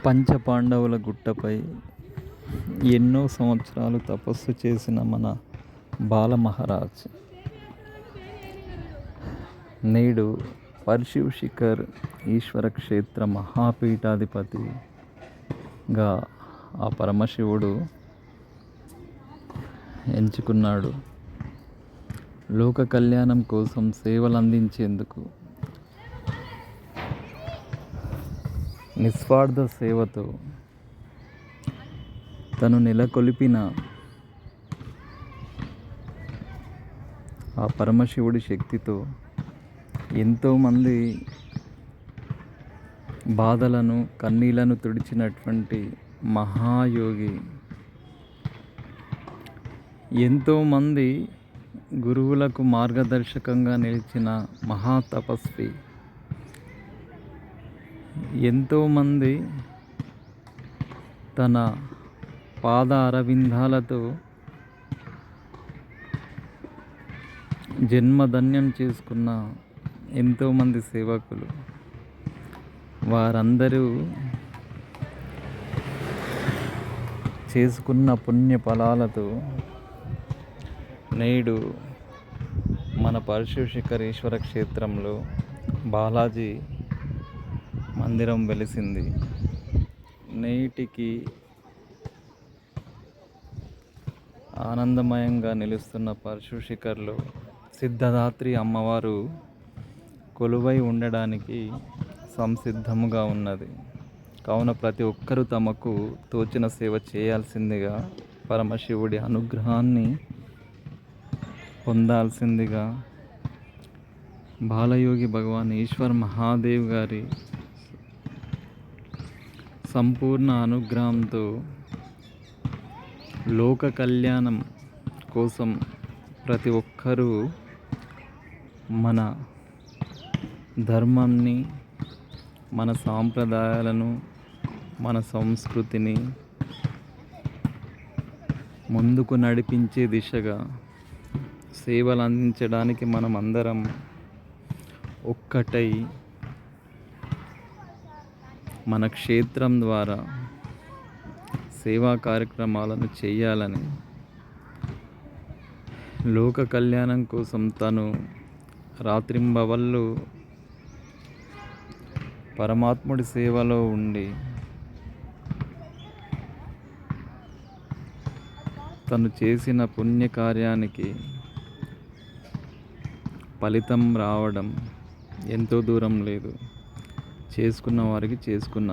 పంచపాండవుల గుట్టపై ఎన్నో సంవత్సరాలు తపస్సు చేసిన మన బాలమహారాజ్ నేడు పర్శివ్ శిఖర్ ఈశ్వర క్షేత్ర మహాపీఠాధిపతిగా ఆ పరమశివుడు ఎంచుకున్నాడు. లోక కళ్యాణం కోసం సేవలు అందించేందుకు నిస్వార్థ సేవతో తను నెలకొల్పిన ఆ పరమశివుడి శక్తితో ఎంతోమంది బాధలను కన్నీళ్లను తుడిచినటువంటి మహాయోగి, ఎంతోమంది గురువులకు మార్గదర్శకంగా నిలిచిన మహాతపస్వి, ఎంతోమంది తన పాద అరవిందాలతో జన్మధన్యం చేసుకున్న ఎంతోమంది సేవకులు, వారందరూ చేసుకున్న పుణ్య ఫలాలతో నేడు మన పరశువ్ శిఖరేశ్వర క్షేత్రంలో బాలాజీ మందిరం వెలిసింది. నేటికి ఆనందమయంగా నిలుస్తున్న పరశువ్ శిఖర్లో సిద్ధదాత్రి అమ్మవారు కొలువై ఉండడానికి సంసిద్ధముగా ఉన్నది. కావున ప్రతి ఒక్కరూ తమకు తోచిన సేవ చేయాల్సిందిగా, పరమశివుడి అనుగ్రహాన్ని పొందాల్సిందిగా బాలయోగి భగవాన్ ఈశ్వర్ మహాదేవ్ గారి సంపూర్ణ అనుగ్రహంతో లోక కళ్యాణం కోసం ప్రతి ఒక్కరూ మన ధర్మాన్ని, మన సాంప్రదాయాలను, మన సంస్కృతిని ముందుకు నడిపించే దిశగా సేవలు అందించడానికి మనం అందరం ఒక్కటై మన క్షేత్రం ద్వారా సేవా కార్యక్రమాలను చేయాలని, లోక కళ్యాణం కోసం తను రాత్రింబవళ్ళు పరమాత్ముడి సేవలో ఉండి తను చేసిన పుణ్యకార్యానికి ఫలితం రావడం ఎంతో దూరం లేదు. చేసుకున్న వారికి చేసుకున్న